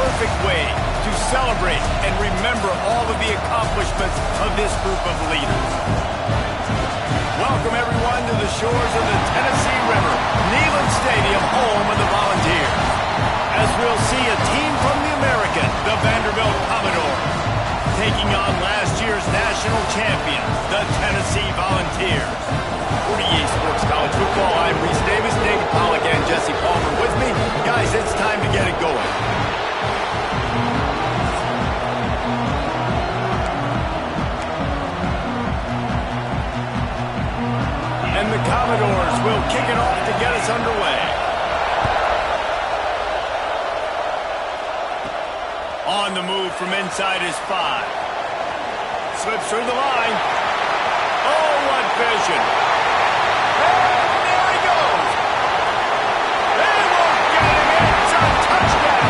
perfect way to celebrate and remember all of the accomplishments of this group of leaders. Welcome, everyone, to the shores of the Tennessee River, Neyland Stadium, home of the Volunteers. As we'll see a team from the American, the Vanderbilt Commodores, taking on last year's national champions, the Tennessee Volunteers. For EA Sports College Football, I'm Reese Davis, David Pollack, and Jesse Palmer with me. Guys, it's time to get it going. And the Commodores will kick it off to get us underway. On the move from inside his 5. Slips through the line. Oh, what vision. And there he goes. They won't get him. It's a touchdown.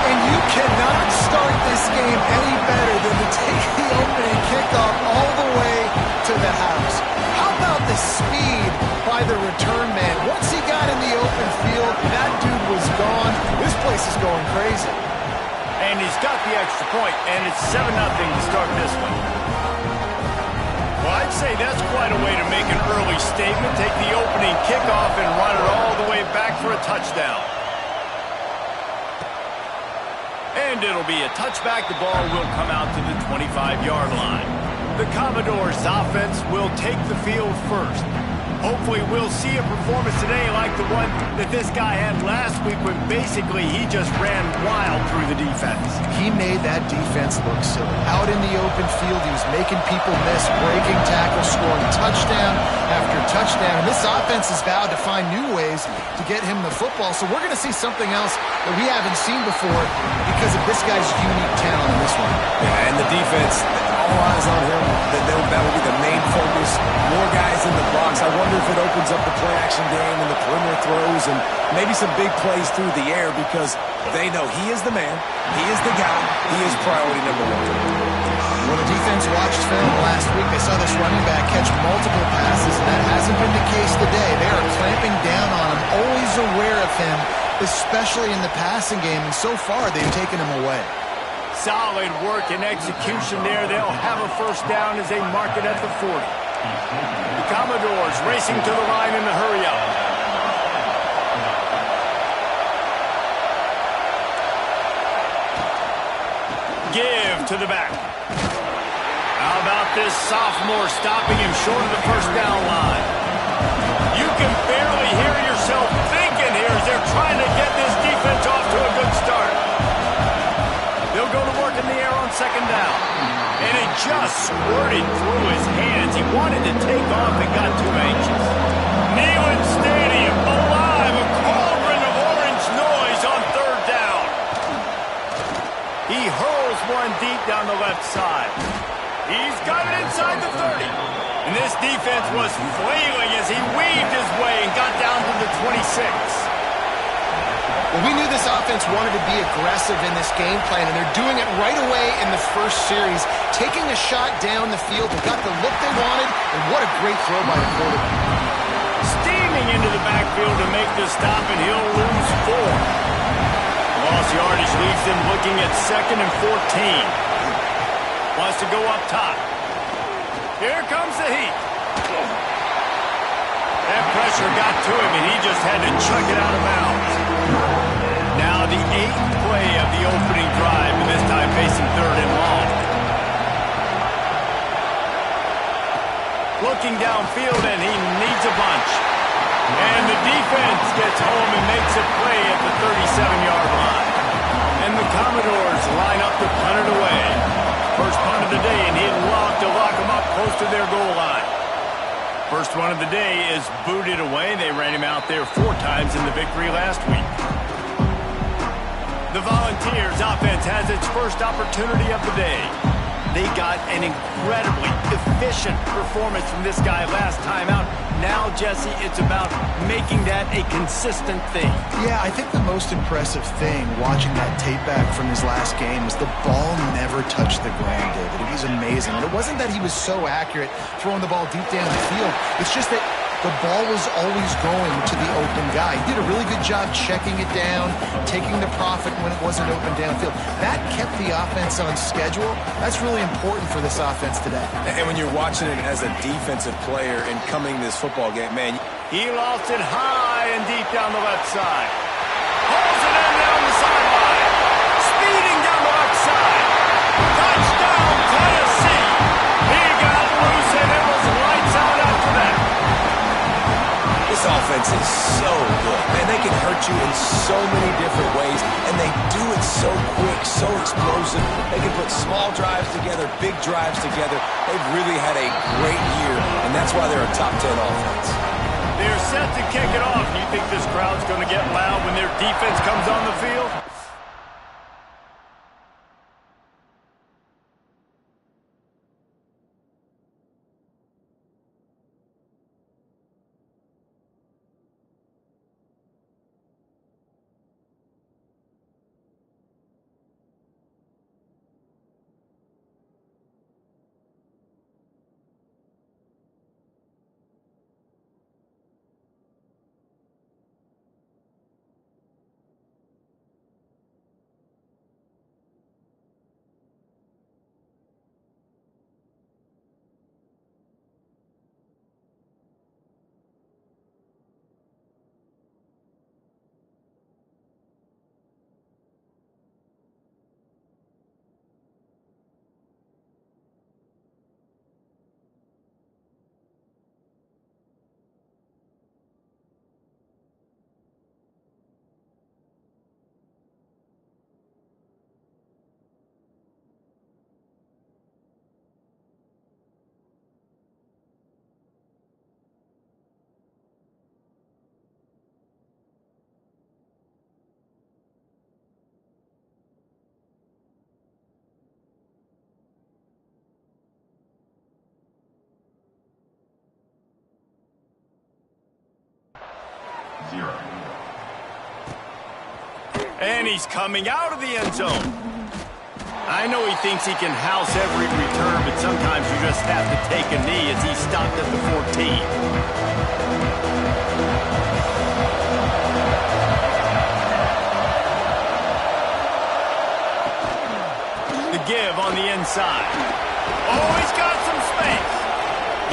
And you cannot start this game any better than to take the opening kickoff all the way to the house. How about the speed by the return man? Once he got in the open field, that dude was gone. This place is going crazy. And he's got the extra point, and it's 7-0 to start this one. Well, I'd say that's quite a way to make an early statement. Take the opening kickoff and run it all the way back for a touchdown. And it'll be a touchback. The ball will come out to the 25-yard line. The Commodores' offense will take the field first. Hopefully we'll see a performance today like the one that this guy had last week when basically he just ran wild through the defense. He made that defense look silly. Out in the open field, he was making people miss, breaking tackles, scoring touchdown after touchdown. And this offense has vowed to find new ways to get him the football. So we're going to see something else that we haven't seen before because of this guy's unique talent in this one. Yeah, and the defense, all eyes on him. That will be the main focus. More guys in the box. I wonder if it opens up the play-action game and the perimeter throws and maybe some big plays through the air because they know he is the man, he is the guy, he is priority number 1. When the defense watched film last week, they saw this running back catch multiple passes, and that hasn't been the case today. They are clamping down on him, always aware of him, especially in the passing game, and so far they've taken him away. Solid work and execution there. They'll have a first down as they mark it at the 40. The Commodores racing to the line in the hurry-up. Give to the back. How about this sophomore stopping him short of the first down line? You can barely hear yourself thinking here as they're trying to get this defense off to a good start. They'll go to work in the air on second down. And it just squirted through his hands. He wanted to take off and got too anxious. Neyland Stadium alive, a cauldron of orange noise on third down. He hurls one deep down the left side. He's got it inside the 30. And this defense was flailing as he weaved his way and got down to the 26. Well, we knew this offense wanted to be aggressive in this game plan, and they're doing it right away in the first series, taking a shot down the field. They got the look they wanted, and what a great throw by the quarterback. Steaming into the backfield to make the stop, and he'll lose 4. Lost yardage leaves them looking at 2nd and 14. Wants to go up top. Here comes the heat. That pressure got to him, and he just had to chuck it out of bounds. Now the 8th play of the opening drive, and this time facing 3rd and long. Looking downfield, and he needs a bunch. And the defense gets home and makes a play at the 37-yard line. And the Commodores line up to punt it away. First punt of the day, and he'd lock them up close to their goal line. First one of the day is booted away. They ran him out there 4 times in the victory last week. The Volunteers offense has its first opportunity of the day. They got an incredibly efficient performance from this guy last time out. Now, Jesse, it's about making that a consistent thing. Yeah, I think the most impressive thing watching that tape back from his last game is the ball never touched the ground, David. It was amazing. And it wasn't that he was so accurate throwing the ball deep down the field. It's just that the ball was always going to the open guy. He did a really good job checking it down, taking the profit when it wasn't open downfield. That kept the offense on schedule. That's really important for this offense today. And when you're watching it as a defensive player and coming this football game, man, he lost it high and deep down the left side. Pulls it in down the sideline. Speeding down the left side. Touchdown, Tennessee. He got loose and it was lights out after that. This offense is so good. Man, they can hurt you in so many different ways, and they do it so quick, so explosive. They can put small drives together, big drives together. They've really had a great year, and that's why they're a top 10 offense. They're set to kick it off. You think this crowd's going to get loud when their defense comes on the field? And he's coming out of the end zone. I know he thinks he can house every return, but sometimes you just have to take a knee as he stopped at the 14. The give on the inside. Oh, he's got some space.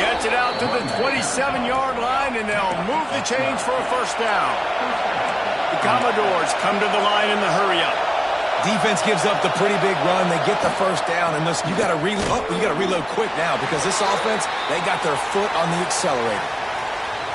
Gets it out to the 27-yard line, and they'll move the chains for a first down. The Commodores come to the line in the hurry-up. Defense gives up the pretty big run. They get the first down, and listen, you got to reload quick now because this offense, they got their foot on the accelerator.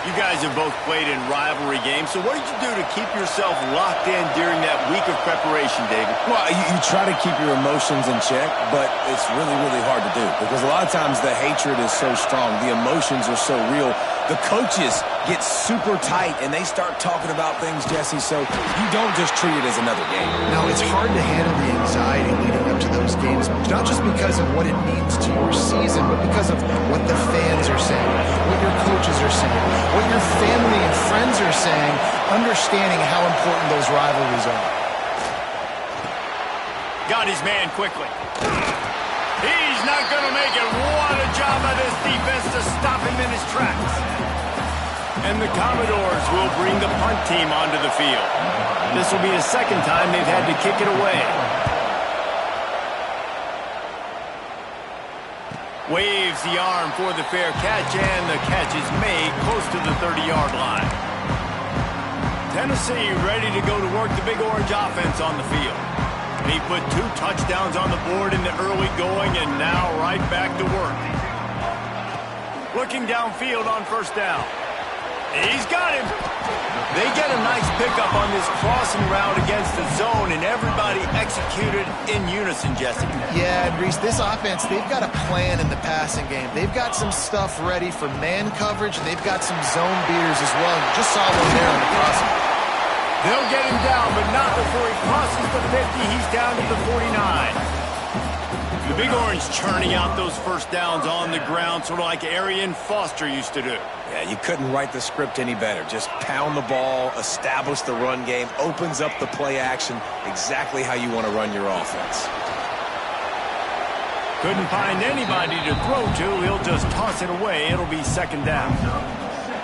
You guys have both played in rivalry games, so what did you do to keep yourself locked in during that week of preparation, David? Well, you try to keep your emotions in check, but it's really, really hard to do because a lot of times the hatred is so strong. The emotions are so real. The coaches get super tight, and they start talking about things, Jesse, so you don't just treat it as another game. No, it's hard to handle the anxiety leading up to those games, not just because of what it means to your season, but because of what the fans are saying, what your coaches are saying, what your family and friends are saying, understanding how important those rivalries are. Got his man quickly. He's not going to make it. What a job by this defense to stop him in his tracks. And the Commodores will bring the punt team onto the field. This will be the second time they've had to kick it away. Waves the arm for the fair catch, and the catch is made close to the 30-yard line. Tennessee ready to go to work the Big Orange offense on the field. He put 2 touchdowns on the board in the early going, and now right back to work. Looking downfield on first down. He's got him. They get a nice pickup on this crossing route against the zone, and everybody executed in unison, Jesse. Yeah, and Reese, this offense, they've got a plan in the passing game. They've got some stuff ready for man coverage, and they've got some zone beaters as well. You just saw one there on the crossing. They'll get him down, but not before he crosses the 50. He's down to the 49. The Big Orange churning out those first downs on the ground, sort of like Arian Foster used to do. Yeah, you couldn't write the script any better. Just pound the ball, establish the run game, opens up the play action, exactly how you want to run your offense. Couldn't find anybody to throw to. He'll just toss it away. It'll be second down.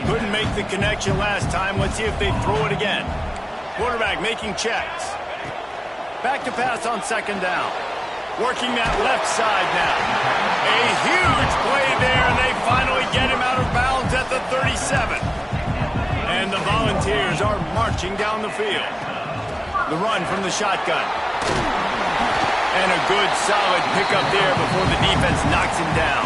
Couldn't make the connection last time. Let's see if they throw it again. Quarterback making checks. Back to pass on second down. Working that left side now. A huge play there, and they finally get him out of bounds at the 37. And the Volunteers are marching down the field. The run from the shotgun. And a good, solid pickup there before the defense knocks him down.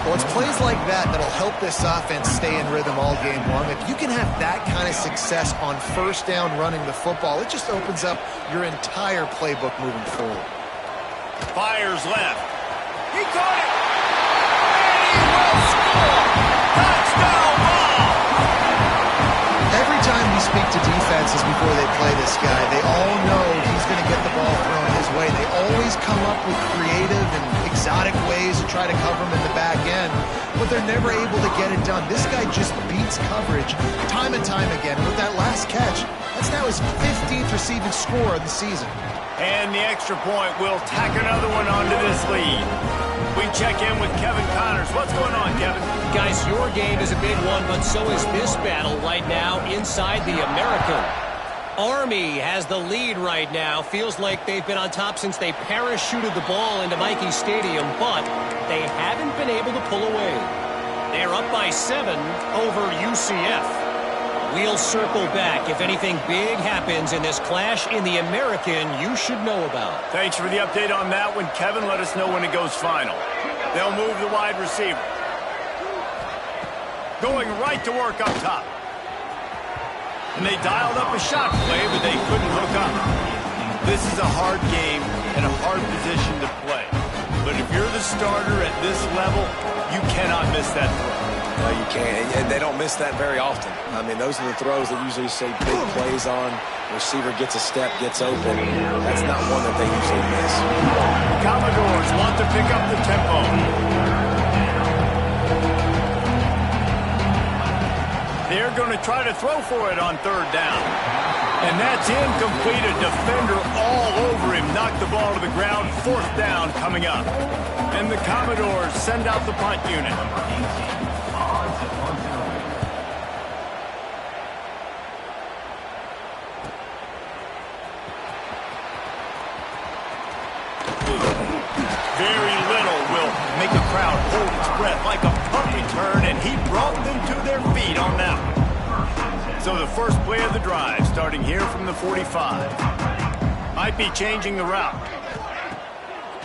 Well, it's plays like that that'll help this offense stay in rhythm all game long. If you can have that kind of success on first down running the football, it just opens up your entire playbook moving forward. Fires left. He caught it. And he will score. Touchdown ball. Every time we speak to defenses before they play this guy, they all know he's going to get the ball thrown his way. They always come up with creative and exotic ways to try to cover him in the back end, but they're never able to get it done. This guy just beats coverage time and time again. And with that last catch, that's now his 15th receiving score of the season. And the extra point will tack another one onto this lead. We check in with Kevin Connors. What's going on, Kevin? Guys, your game is a big one, but so is this battle right now inside the American. Army has the lead right now. Feels like they've been on top since they parachuted the ball into Michie Stadium, but they haven't been able to pull away. They're up by 7 over UCF. We'll circle back if anything big happens in this clash in the American you should know about. Thanks for the update on that one, Kevin. Let us know when it goes final. They'll move the wide receiver. Going right to work up top. And they dialed up a shot play, but they couldn't hook up. This is a hard game and a hard position to play. But if you're the starter at this level, you cannot miss that throw. No, you can't. And they don't miss that very often. I mean, those are the throws that usually say big plays on. Receiver gets a step, gets open. That's not one that they usually miss. Commodores want to pick up the tempo. They're going to try to throw for it on third down. And that's incomplete. A defender all over him. Knocked the ball to the ground. Fourth down coming up. And the Commodores send out the punt unit. Very little will make a crowd hold its breath like a punt return, and he brought them to their feet on that one. So the first play of the drive, starting here from the 45. Might be changing the route.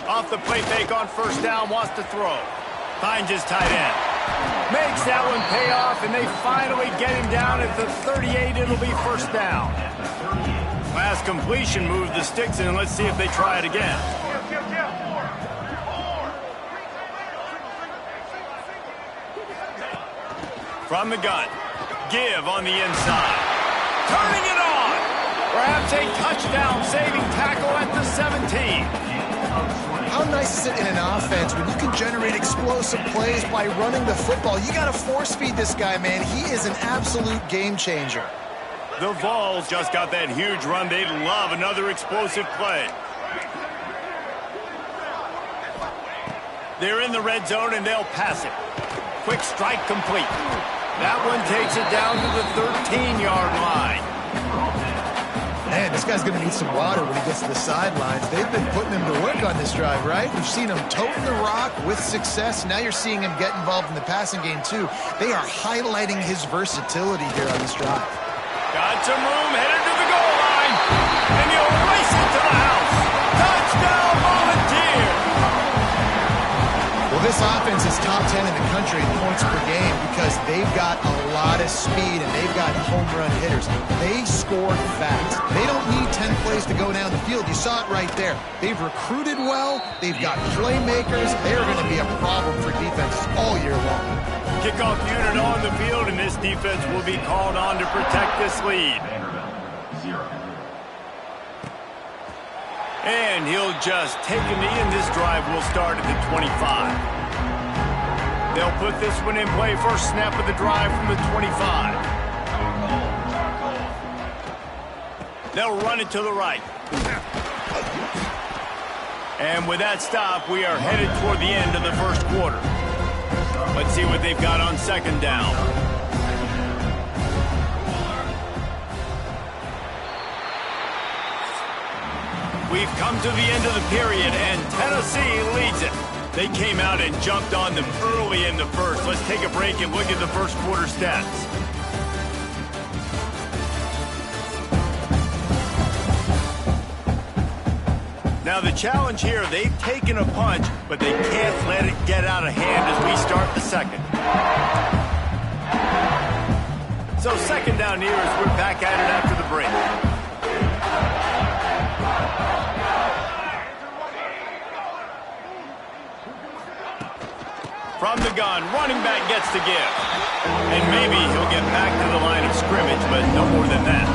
Off the play fake on first down, wants to throw. Finds his tight end. Makes that one pay off, and they finally get him down at the 38. It'll be first down. Last completion moved the sticks, and let's see if they try it again. From the gun. Give on the inside. Turning it on. Perhaps a touchdown-saving tackle at the 17. How nice is it in an offense when you can generate explosive plays by running the football? You got to force-feed this guy, man. He is an absolute game changer. The Vols just got that huge run. They'd love another explosive play. They're in the red zone, and they'll pass it. Quick strike complete. That one takes it down to the 13-yard line. Man, this guy's going to need some water when he gets to the sidelines. They've been putting him to work on this drive, right? We've seen him toting the rock with success. Now you're seeing him get involved in the passing game, too. They are highlighting his versatility here on this drive. Got some room, headed to the goal line. And he'll race it to the house. Touchdown, Volunteers! Well, this offense is top 10 in the country in points per game because they've got a lot of speed and they've got home run hitters. They scored fast. They don't need 10 plays to go down the field. You saw it right there. They've recruited well. They've got playmakers. They're going to be a problem for defenses all year long. Kickoff unit on the field, and this defense will be called on to protect this lead. And he'll just take a knee, and this drive will start at the 25. They'll put this one in play. First snap of the drive from the 25. They'll run it to the right. And with that stop, we are headed toward the end of the first quarter. Let's see what they've got on second down. We've come to the end of the period, and Tennessee leads it. They came out and jumped on them early in the first. Let's take a break and look at the first quarter stats. Now the challenge here, they've taken a punch, but they can't let it get out of hand as we start the second. So second down here as we're back at it after the break. From the gun, running back gets the give. And maybe he'll get back to the line of scrimmage, but no more than that.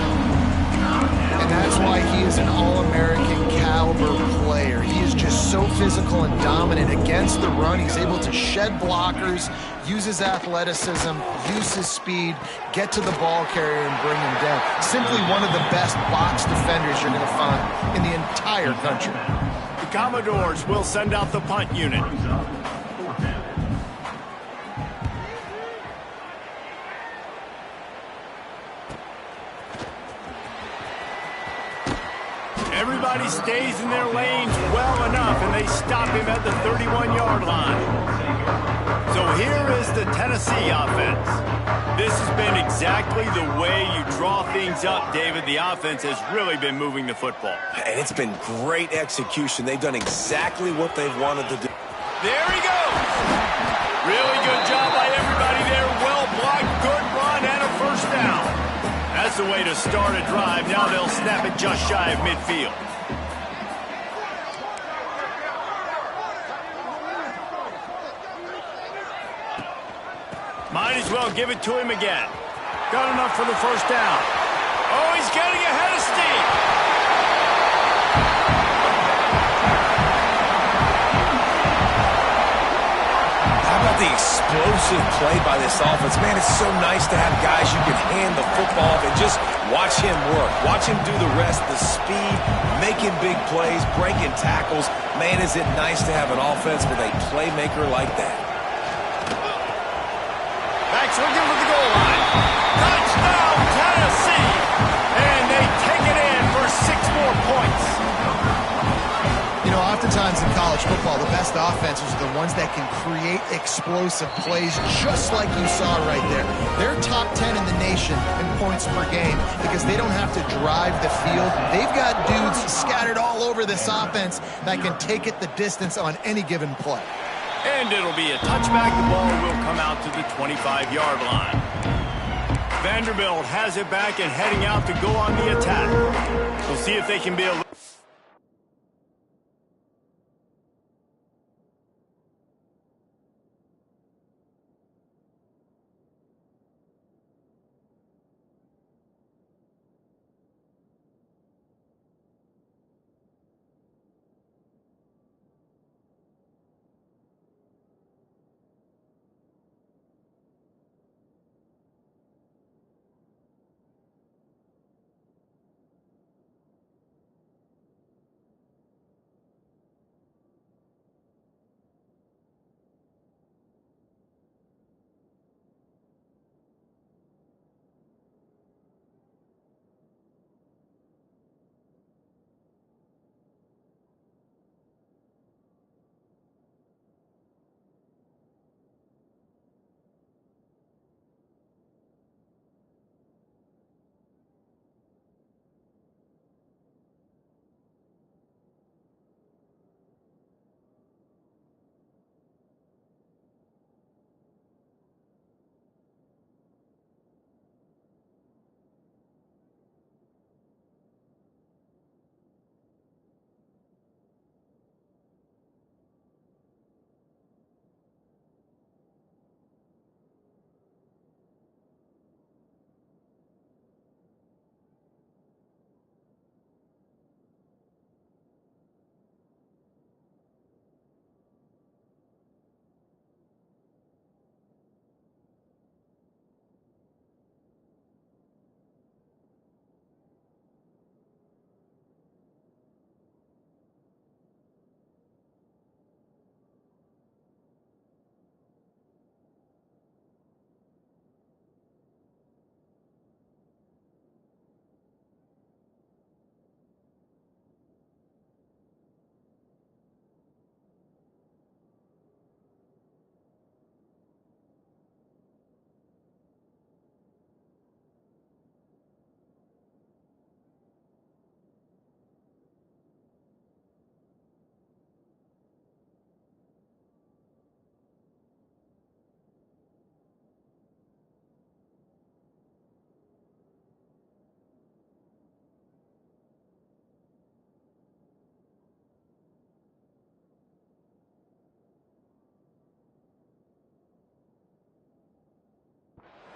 And that's why he is an All-American caliber player. He is just so physical and dominant against the run. He's able to shed blockers, use his athleticism, use his speed, get to the ball carrier and bring him down. Simply one of the best box defenders you're going to find in the entire country. The Commodores will send out the punt unit. Everybody stays in their lanes well enough, and they stop him at the 31-yard line. So here is the Tennessee offense. This has been exactly the way you draw things up, David. The offense has really been moving the football. And it's been great execution. They've done exactly what they've wanted to do. There he goes. Really good job by everybody there. Well blocked, good run, and a first down. That's the way to start a drive. Now they'll snap it just shy of midfield. Might as well give it to him again. Got enough for the first down. Oh, he's getting ahead of steam. How about the explosive play by this offense? Man, it's so nice to have guys you can hand the football off and just watch him work. Watch him do the rest, the speed, making big plays, breaking tackles. Man, is it nice to have an offense with a playmaker like that. Back swinging with the goal line. Touchdown, Tennessee! And they take it in for 6 more points. You know, oftentimes in college football, the best offenses are the ones that can create explosive plays, just like you saw right there. They're top 10 in the nation in points per game because they don't have to drive the field. They've got dudes scattered all over this offense that can take it the distance on any given play. And it'll be a touchback. The ball will come out to the 25-yard line. Vanderbilt has it back and heading out to go on the attack. We'll see if they can be a little...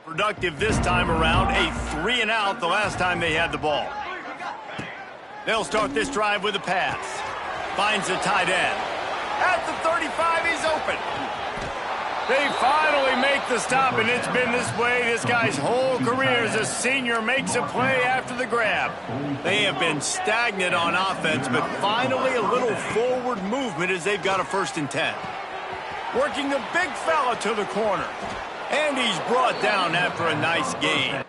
Productive this time around, a 3-and-out the last time they had the ball. They'll start this drive with a pass. Finds the tight end. At the 35, he's open. They finally make the stop, and it's been this way this guy's whole career as a senior makes a play after the grab. They have been stagnant on offense, but finally a little forward movement as they've got a 1st and 10. Working the big fella to the corner. And he's brought down after a nice gain.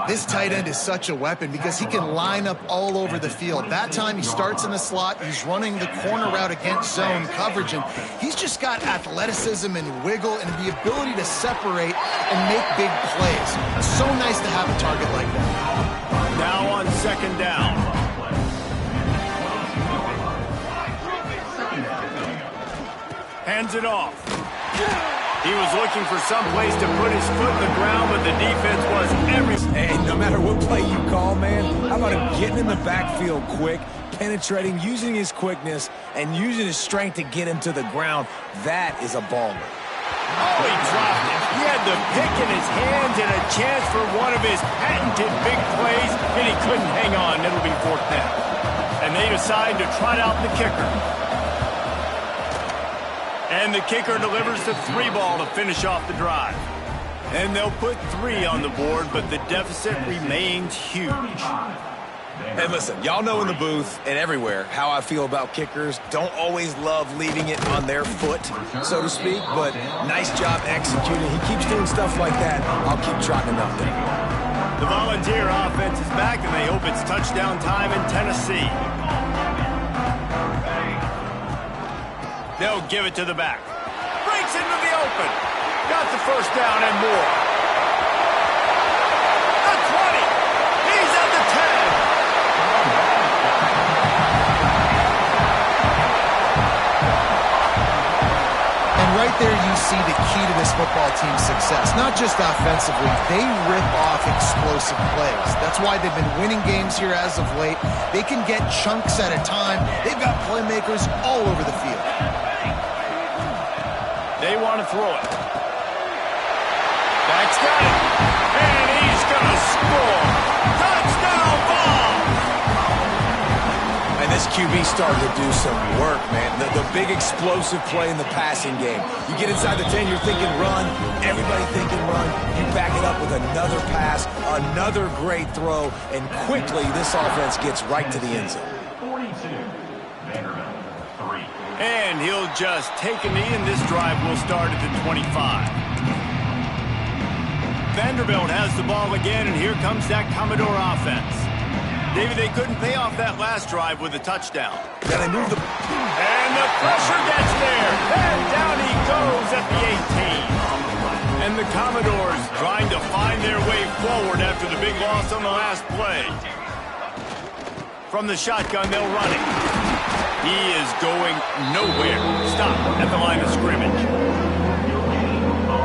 This tight end is such a weapon because he can line up all over the field. That time he starts in the slot, he's running the corner route against zone coverage, and he's just got athleticism and wiggle and the ability to separate and make big plays. It's so nice to have a target like that. Now on 2nd down. Hands it off. He was looking for some place to put his foot in the ground, but the defense was everything. Hey, no matter what play you call, man, how about him getting in the backfield quick, penetrating, using his quickness, and using his strength to get him to the ground? That is a baller. Oh, he dropped it. He had the pick in his hands and a chance for one of his patented big plays, and he couldn't hang on. It'll be 4th down. And they decide to trot out the kicker. And the kicker delivers the 3-ball to finish off the drive. And they'll put 3 on the board, but the deficit remains huge. Hey, listen, y'all know in the booth and everywhere how I feel about kickers. Don't always love leaving it on their foot, so to speak, but nice job executing. He keeps doing stuff like that. I'll keep trotting him out there. The Volunteer offense is back, and they hope it's touchdown time in Tennessee. They'll give it to the back. Breaks into the open. Got the 1st down and more. The 20. He's at the 10. And right there you see the key to this football team's success. Not just offensively, they rip off explosive plays. That's why they've been winning games here as of late. They can get chunks at a time. They've got playmakers all over the field. They want to throw it. That's got it. And he's going to score. Touchdown ball. And this QB started to do some work, man. The big explosive play in the passing game. You get inside the 10, you're thinking run. Everybody thinking run. You back it up with another pass, another great throw, and quickly this offense gets right to the end zone. And he'll just take a knee, and this drive will start at the 25. Vanderbilt has the ball again, and here comes that Commodore offense. David, they couldn't pay off that last drive with a touchdown. Now they move the... And the pressure gets there. And down he goes at the 18. And the Commodores trying to find their way forward after the big loss on the last play. From the shotgun, they'll run it. He is going nowhere. Stop at the line of scrimmage.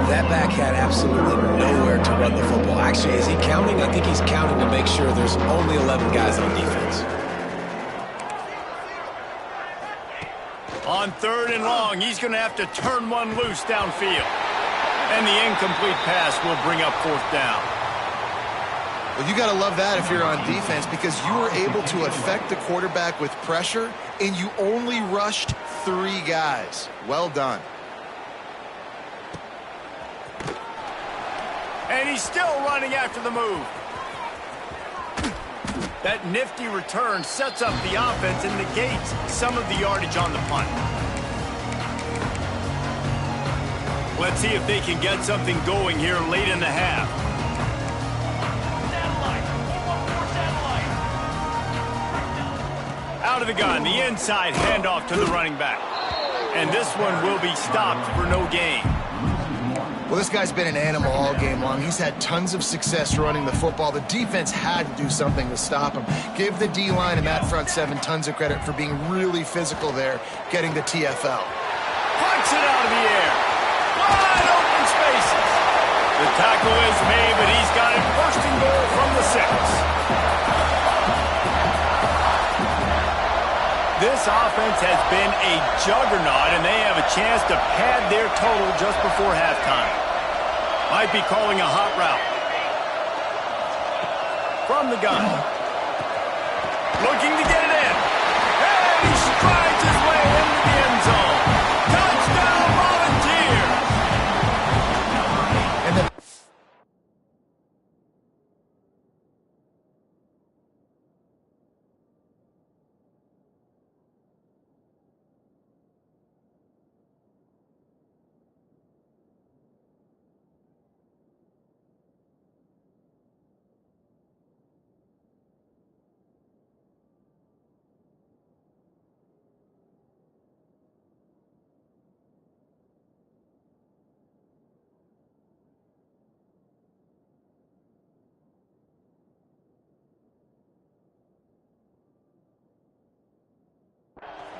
That back had absolutely nowhere to run the football. Actually, is he counting? I think he's counting to make sure there's only 11 guys on defense. On 3rd and long, he's going to have to turn one loose downfield. And the incomplete pass will bring up 4th down. Well, you got to love that if you're on defense because you were able to affect the quarterback with pressure, and you only rushed 3 guys. Well done. And he's still running after the move. That nifty return sets up the offense and negates some of the yardage on the punt. Let's see if they can get something going here late in the half. Out of the gun, the inside handoff to the running back. And this one will be stopped for no gain. Well, this guy's been an animal all game long. He's had tons of success running the football. The defense had to do something to stop him. Give the D-line and that front seven tons of credit for being really physical there, getting the TFL. Punts it out of the air. Wide open spaces. The tackle is made, but he's got it first and goal from the 6. This offense has been a juggernaut, and they have a chance to pad their total just before halftime. Might be calling a hot route. From the gun. Looking to get it in. And he strides his way into the end zone. Touchdown, Volunteer! And then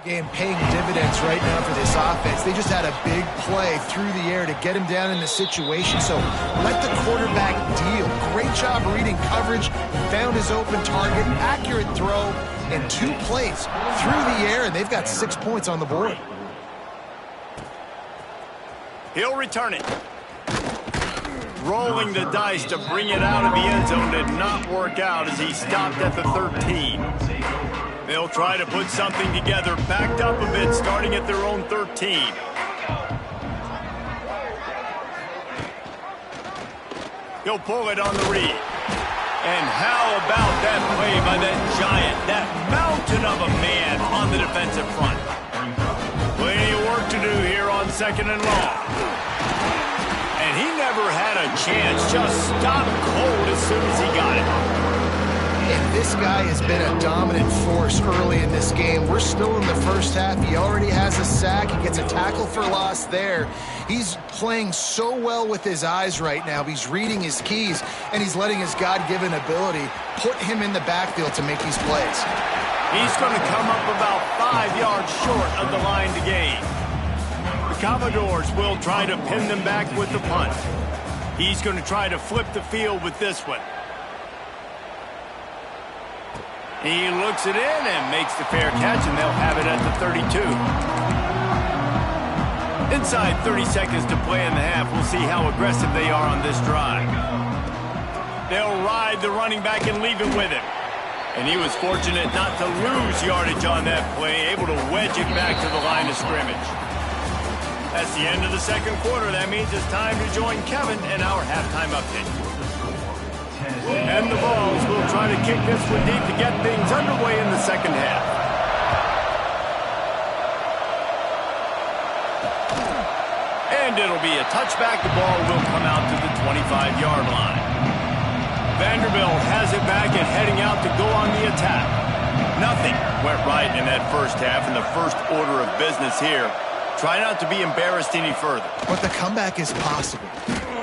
game paying dividends right now for this offense. They just had a big play through the air to get him down in the situation. So let the quarterback deal. Great job reading coverage, found his open target, accurate throw, and 2 plays through the air, and they've got 6 points on the board. He'll return it. Rolling the dice to bring it out of the end zone did not work out as he stopped at the 13. They'll try to put something together, backed up a bit, starting at their own 13. He'll pull it on the read. And how about that play by that giant, that mountain of a man on the defensive front? Plenty of work to do here on 2nd and long. And he never had a chance, just stopped cold as soon as he got it. And this guy has been a dominant force early in this game. We're still in the first half. He already has a sack. He gets a tackle for loss there. He's playing so well with his eyes right now. He's reading his keys, and he's letting his God-given ability put him in the backfield to make these plays. He's going to come up about 5 yards short of the line to gain. The Commodores will try to pin them back with the punt. He's going to try to flip the field with this one. He looks it in and makes the fair catch, and they'll have it at the 32. Inside 30 seconds to play in the half. We'll see how aggressive they are on this drive. They'll ride the running back and leave it with him. And he was fortunate not to lose yardage on that play, able to wedge it back to the line of scrimmage. That's the end of the second quarter. That means it's time to join Kevin in our halftime update. And the Vols will try to kick this one deep to get things underway in the second half. And it'll be a touchback. The ball will come out to the 25-yard line. Vanderbilt has it back and heading out to go on the attack. Nothing went right in that first half, and the first order of business here. Try not to be embarrassed any further. But the comeback is possible.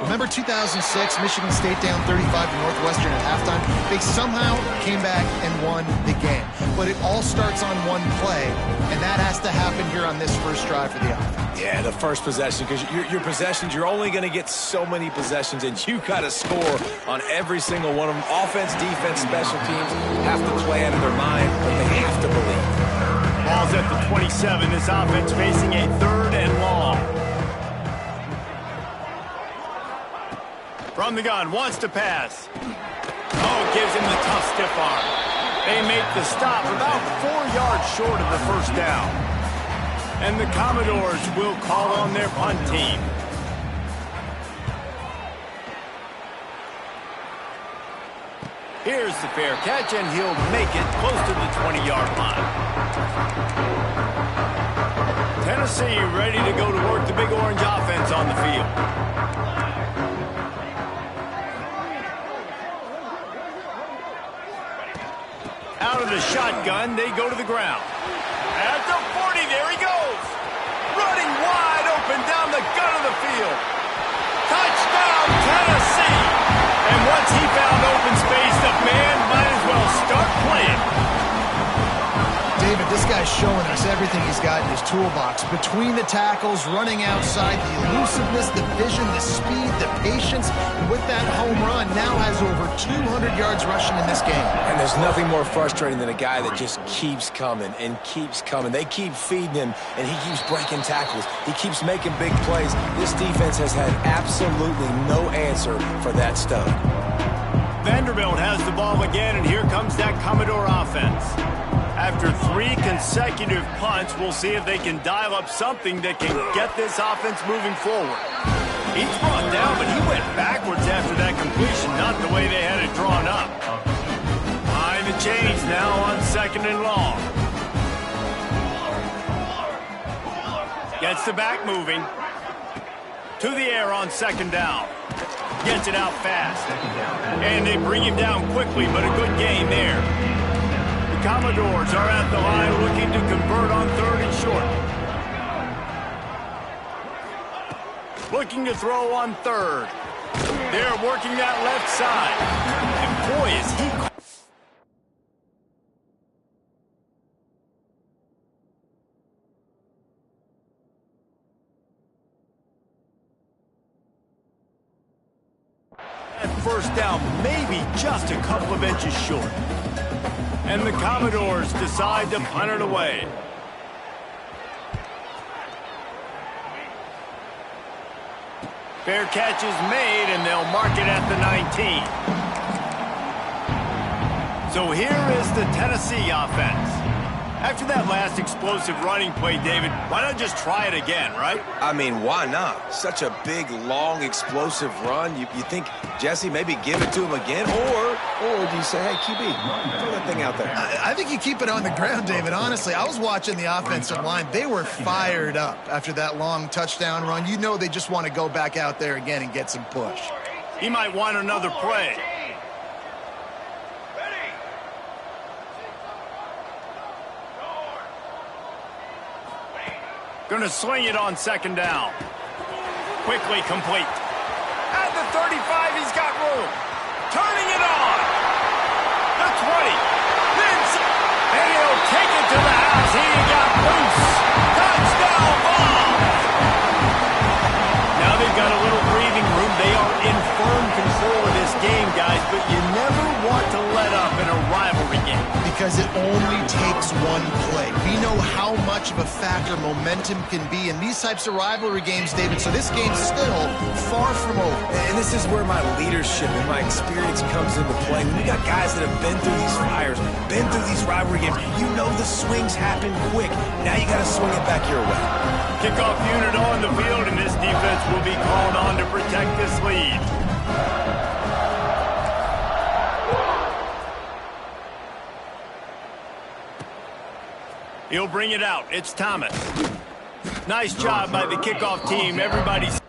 Remember 2006, Michigan State down 35 to Northwestern at halftime? They somehow came back and won the game. But it all starts on one play, and that has to happen here on this first drive for the offense. Yeah, the first possession, because your possessions, you're only going to get so many possessions, and you got to score on every single one of them. Offense, defense, special teams have to play out of their mind, but they have to believe. Ball's at the 27. This offense facing a 3rd and long. From the gun, wants to pass. Oh, gives him the tough stiff arm. They make the stop about 4 yards short of the first down. And the Commodores will call on their punt team. Here's the fair catch, and he'll make it close to the 20-yard line. Tennessee ready to go to work the Big Orange offense on the field. Out of the shotgun, they go to the ground. At the 40, there he goes. Running wide open down the gut of the field. Touchdown, Tennessee! And once he found open space, the man might as well start playing. David, this guy's showing us everything he's got in his toolbox. Between the tackles, running outside, the elusiveness, the vision, the speed, the patience. And with that home run, now has over 200 yards rushing in this game. And there's nothing more frustrating than a guy that just keeps coming and keeps coming. They keep feeding him, and he keeps breaking tackles. He keeps making big plays. This defense has had absolutely no answer for that stud. Vanderbilt has the ball again, and here comes that Commodore offense. After 3 consecutive punts, we'll see if they can dial up something that can get this offense moving forward. He's brought down, but he went backwards after that completion, not the way they had it drawn up. Behind the chains now on 2nd and long. Gets the back moving. To the air on 2nd down. Gets it out fast. And they bring him down quickly, but a good gain there. The Commodores are at the line looking to convert on 3rd and short. Looking to throw on 3rd. They're working that left side. And boy, is he... That first down, maybe just a couple of inches short. And the Commodores decide to punt it away. Fair catch is made, and they'll mark it at the 19. So here is the Tennessee offense. After that last explosive running play, David, why not just try it again, right? I mean, why not? Such a big, long, explosive run. You think, Jesse, maybe give it to him again? Or do you say, hey, QB, throw that thing out there? I think you keep it on the ground, David. Honestly, I was watching the offensive line. They were fired up after that long touchdown run. You know they just want to go back out there again and get some push. He might want another play. Going to sling it on 2nd down. Quickly complete. At the 35, he's got room. Turning it on. The 20. And he'll take it to the house. He got loose. Touchdown ball. Now they've got a little breathing room. They are in firm control of this game, guys, but you never want to let up in a rivalry game. Because it only takes one play. We know how much of a factor momentum can be in these types of rivalry games, David, so this game's still far from over. And this is where my leadership and my experience comes into play. When you got guys that have been through these fires, been through these rivalry games, you know the swings happen quick. Now you got to swing it back your way. Kickoff unit on the field, and this defense will be called on to protect this lead. He'll bring it out. It's Thomas. Nice job by the kickoff team. Everybody's...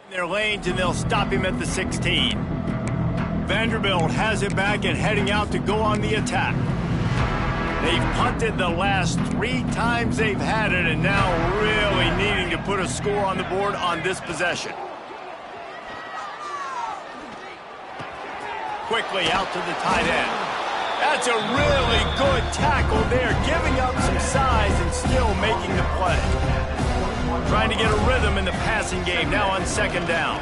Their lanes, and they'll stop him at the 16. Vanderbilt has it back and heading out to go on the attack. They've punted the last 3 times they've had it, and now really needing to put a score on the board on this possession. Quickly out to the tight end. That's a really good tackle there, giving up some size and still making the play. Trying to get a rhythm in the passing game now on 2nd down.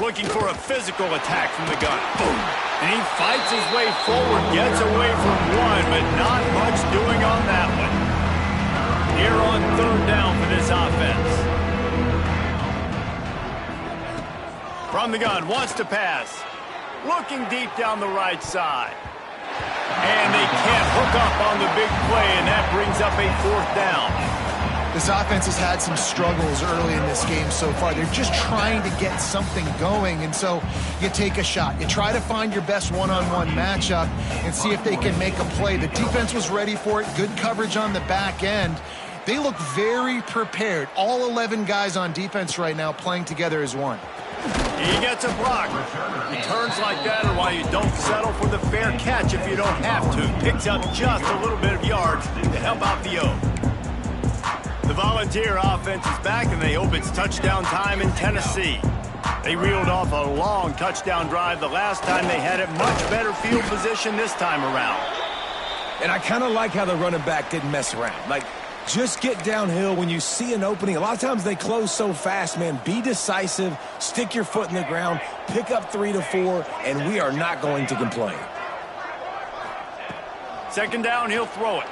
Looking for a physical attack from the gun. Boom. And he fights his way forward, gets away from one, but not much doing on that one. Here on 3rd down for this offense. From the gun, wants to pass. Looking deep down the right side. And they can't hook up on the big play, and that brings up a 4th down. This offense has had some struggles early in this game so far. They're just trying to get something going, and so you take a shot. You try to find your best one-on-one matchup and see if they can make a play. The defense was ready for it. Good coverage on the back end. They look very prepared. All 11 guys on defense right now playing together as one. He gets a block. Returns like that are why you don't settle for the fair catch if you don't have to. Picks up just a little bit of yards to help out the O. The Volunteer offense is back, and they hope it's touchdown time in Tennessee. They reeled off a long touchdown drive the last time they had it. Much better field position this time around. And I kind of like how the running back didn't mess around. Like, just get downhill when you see an opening. A lot of times they close so fast, man. Be decisive, stick your foot in the ground, pick up 3 to 4, and we are not going to complain. 2nd down, he'll throw it.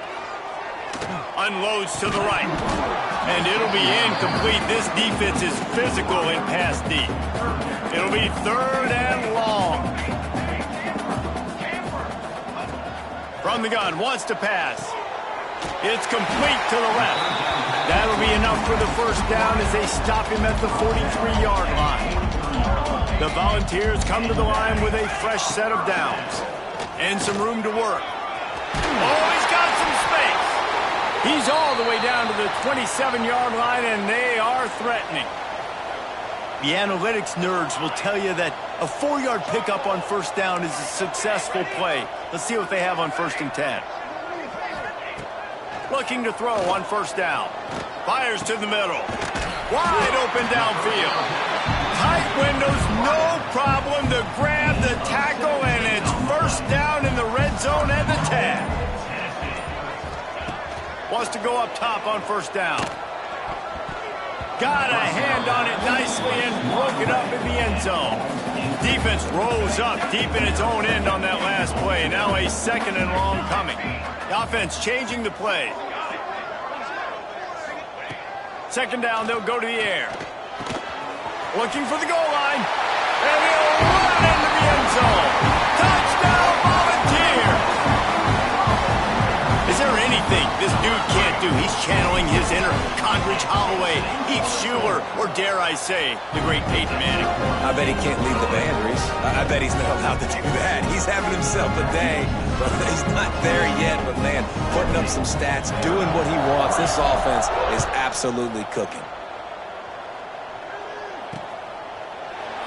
Unloads to the right. And it'll be incomplete. This defense is physical in pass deep. It'll be 3rd and long. From the gun, wants to pass. It's complete to the left. That'll be enough for the 1st down as they stop him at the 43-yard line. The Volunteers come to the line with a fresh set of downs. And some room to work. Oh, he's got some space. He's all the way down to the 27-yard line, and they are threatening. The analytics nerds will tell you that a 4-yard pickup on 1st down is a successful play. Let's see what they have on 1st and 10. Looking to throw on 1st down. Fires to the middle. Wide open downfield. Tight windows, no problem to grab the tackle, and it's 1st down in the red zone at the 10. Wants to go up top on 1st down. Got a hand on it nicely and broke it up in the end zone. Defense rose up deep in its own end on that last play. Now a 2nd and long coming. The offense changing the play. 2nd down, they'll go to the air. Looking for the goal line. And he'll run into the end zone. Touchdown, Volunteer! Is there anything this dude can't do? He's channeling his inner Condridge Holloway, Heath Schuler, or dare I say, the great Peyton Manning. I bet he can't lead the boundaries. I bet he's not allowed to do that. He's having himself a day, but he's not there yet. But, man, putting up some stats, doing what he wants. This offense is absolutely cooking.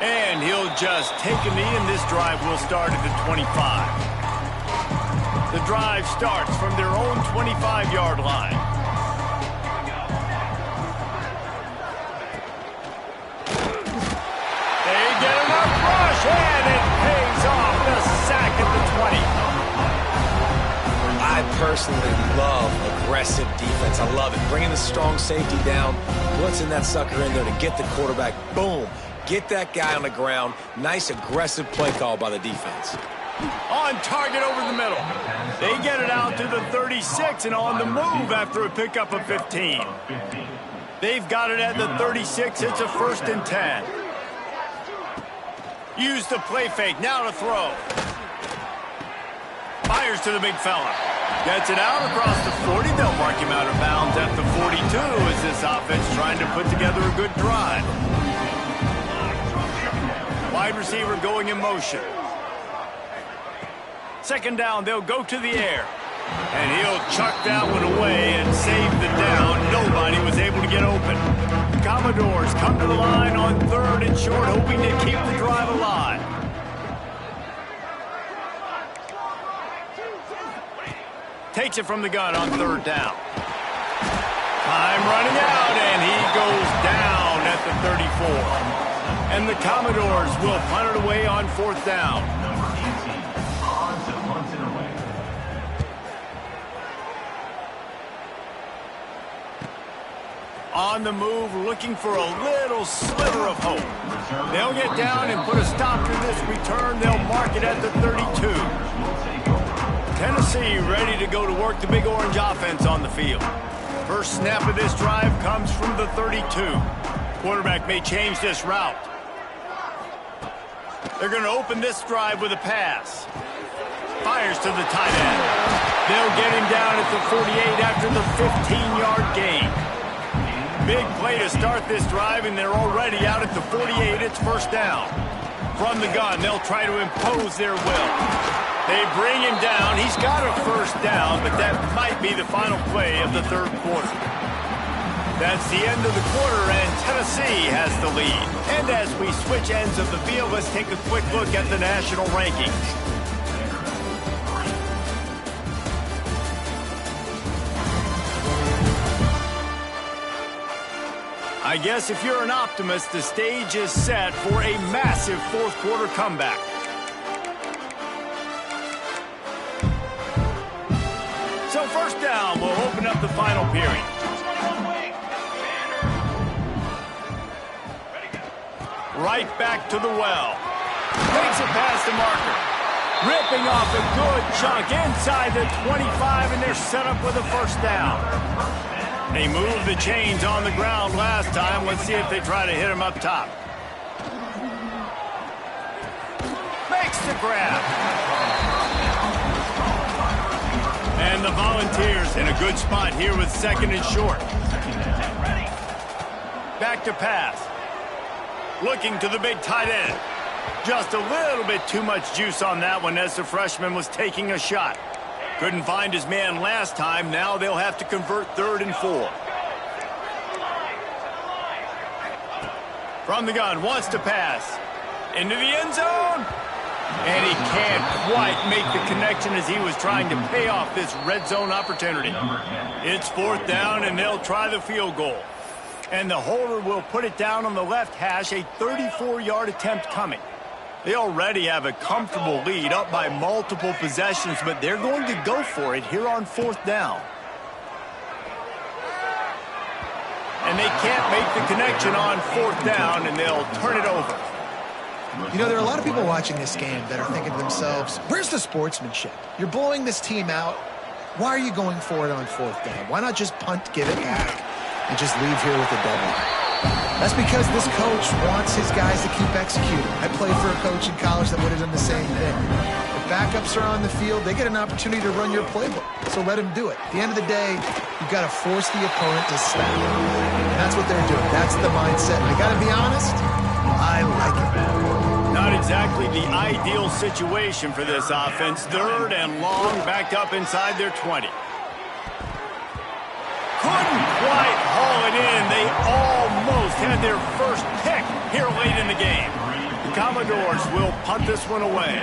And he'll just take a knee, and this drive will start at the 25. The drive starts from their own 25-yard line. They get enough rush, and it pays off. The sack at the 20. I personally love aggressive defense. I love it. Bringing the strong safety down, blitzing that sucker in there to get the quarterback. Boom. Get that guy on the ground. Nice aggressive play call by the defense. On target over the middle. They get it out to the 36 and on the move after a pickup of 15. They've got it at the 36. It's a 1st and 10. Use the play fake. Now to throw. Fires to the big fella. Gets it out across the 40. They'll mark him out of bounds at the 42 as this offense trying to put together a good drive. Wide receiver going in motion. 2nd down, they'll go to the air. And he'll chuck that one away and save the down. Nobody was able to get open. Commodores come to the line on 3rd and short, hoping to keep the drive alive. Takes it from the gun on 3rd down. Time running out, and he goes down at the 34. And the Commodores will punt it away on 4th down. On the move, looking for a little sliver of hope. They'll get down and put a stop to this return. They'll mark it at the 32. Tennessee ready to go to work the Big Orange offense on the field. First snap of this drive comes from the 32. Quarterback may change this route. They're going to open this drive with a pass. Fires to the tight end. They'll get him down at the 48 after the 15-yard gain. Big play to start this drive, and they're already out at the 48. It's 1st down. From the gun, they'll try to impose their will. They bring him down. He's got a 1st down, but that might be the final play of the 3rd quarter. That's the end of the quarter, and Tennessee has the lead. And as we switch ends of the field, let's take a quick look at the national rankings. I guess if you're an optimist, the stage is set for a massive 4th quarter comeback. So 1st down will open up the final period. Right back to the well. Takes it past the marker. Ripping off a good chunk inside the 25, and they're set up with a 1st down. They moved the chains on the ground last time. Let's see if they try to hit him up top. Makes the grab. And the Volunteers in a good spot here with 2nd and short. Back to pass. Looking to the big tight end. Just a little bit too much juice on that one as the freshman was taking a shot. Couldn't find his man last time. Now they'll have to convert 3rd and 4. From the gun, wants to pass. Into the end zone. And he can't quite make the connection as he was trying to pay off this red zone opportunity. It's 4th down, and they'll try the field goal. And the holder will put it down on the left hash, a 34-yard attempt coming. They already have a comfortable lead up by multiple possessions, but they're going to go for it here on 4th down. And they can't make the connection on 4th down, and they'll turn it over. You know, there are a lot of people watching this game that are thinking to themselves, where's the sportsmanship? You're blowing this team out. Why are you going for it on 4th down? Why not just punt, give it back, and just leave here with a double? That's because this coach wants his guys to keep executing. I played for a coach in college that would have done the same thing. If backups are on the field, they get an opportunity to run your playbook, so let them do it. At the end of the day, you've got to force the opponent to stop. And that's what they're doing. That's the mindset. And I got to be honest, I like it. Not exactly the ideal situation for this offense. 3rd and long, backed up inside their 20. Couldn't quite haul it in. They almost had their first pick here late in the game. The Commodores will punt this one away.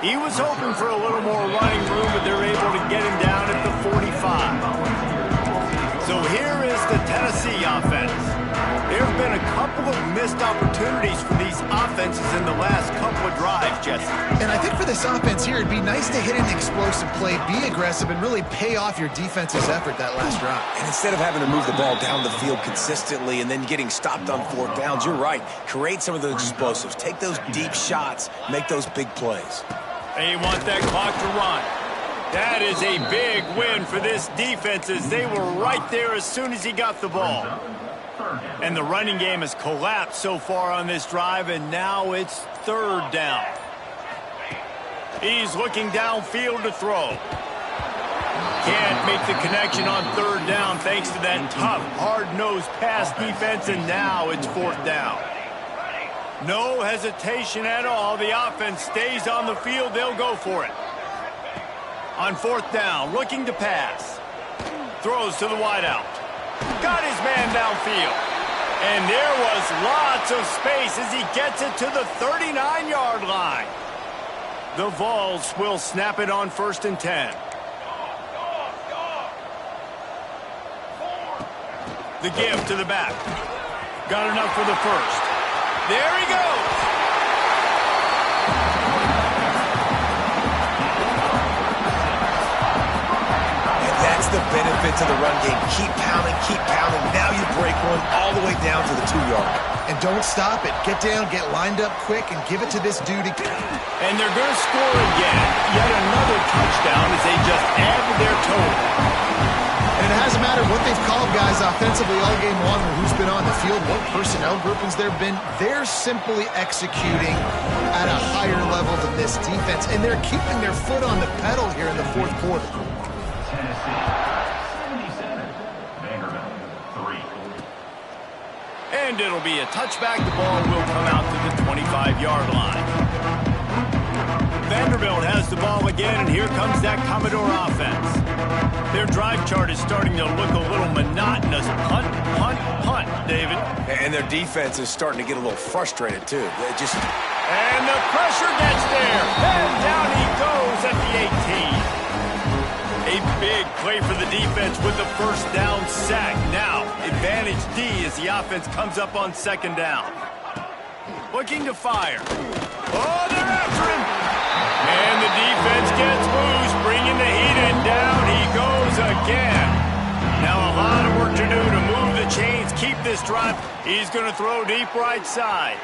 He was hoping for a little more running room, but they're able to get him down at the 45. So here is the Tennessee offense. There have been a couple of missed opportunities for these offenses in the last couple of drives, Jesse. And I think for this offense here, it'd be nice to hit an explosive play, be aggressive, and really pay off your defense's effort that last drive. And instead of having to move the ball down the field consistently and then getting stopped on 4th downs, you're right. Create some of those explosives. Take those deep shots. Make those big plays. They want that clock to run. That is a big win for this defense as they were right there as soon as he got the ball. And the running game has collapsed so far on this drive, and now it's 3rd down. He's looking downfield to throw. Can't make the connection on 3rd down thanks to that tough, hard-nosed pass defense, and now it's 4th down. No hesitation at all. The offense stays on the field. They'll go for it. On fourth down, looking to pass. Throws to the wideout. Got his man downfield. And there was lots of space as he gets it to the 39-yard line. The Vols will snap it on 1st and 10. The give to the back. Got enough for the first. There he goes. And that's the benefit to the run game. Keep pounding, keep pounding. Now you break one all the way down to the 2-yard. And don't stop it. Get down, get lined up quick, and give it to this dude. And they're going to score again. Yet another touchdown as they just add to their total. And it hasn't mattered what they've called guys offensively all game long or who's been on the field, what personnel groupings there have been. They're simply executing at a higher level than this defense, and they're keeping their foot on the pedal here in the fourth quarter. And it'll be a touchback. The ball will come out to the 25-yard line. Vanderbilt has the ball again, and here comes that Commodore offense. Their drive chart is starting to look a little monotonous. Punt, punt, punt, David. And their defense is starting to get a little frustrated, too. And the pressure gets there. And down he goes at the 18. A big play for the defense with the first down sack. Now, advantage D as the offense comes up on 2nd down. Looking to fire. Oh, they're after him. And the defense gets loose, bringing the heat, and down he goes again. Now a lot of work to do to move the chains, keep this drive. He's going to throw deep right side.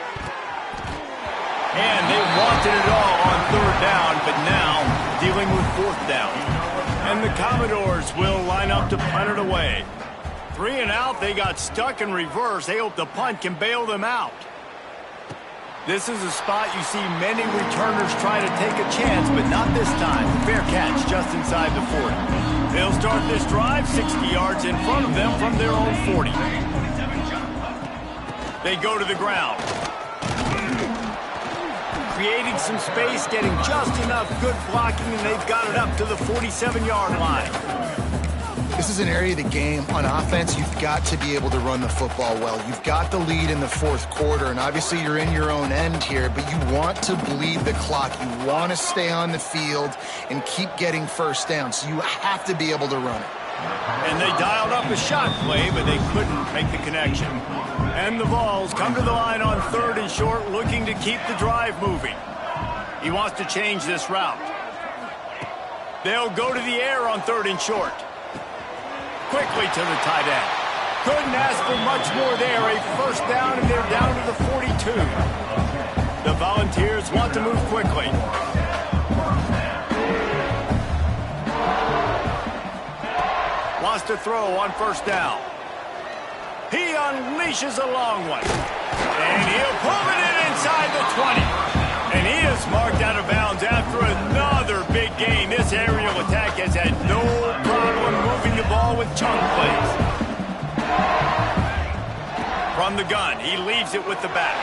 And they wanted it all on 3rd down, but now dealing with 4th down. And the Commodores will line up to punt it away. 3 and out, they got stuck in reverse. They hope the punt can bail them out. This is a spot you see many returners try to take a chance, but not this time. Fair catch just inside the 40. They'll start this drive 60 yards in front of them from their own 40. They go to the ground. Creating some space, getting just enough good blocking, and they've got it up to the 47-yard line. This is an area of the game on offense you've got to be able to run the football well. You've got the lead in the 4th quarter, and obviously you're in your own end here, but you want to bleed the clock. You want to stay on the field and keep getting first down, so you have to be able to run it. And they dialed up a shot play, but they couldn't make the connection. And the Vols come to the line on 3rd and short, looking to keep the drive moving. He wants to change this route. They'll go to the air on 3rd and short. Quickly to the tight end. Couldn't ask for much more there. A first down, and they're down to the 42. The Volunteers want to move quickly. Wants to throw on 1st down. He unleashes a long one. And he'll pull it in inside the 20. And he is marked out of bounds after another big gain. This aerial attack has had no problem moving the ball with chunk plays. From the gun, he leaves it with the back.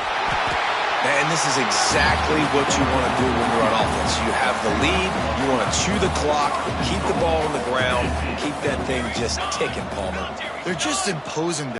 And this is exactly what you want to do when you're on offense. You have the lead, you want to chew the clock, keep the ball on the ground, keep that thing just ticking, Palmer. They're just imposing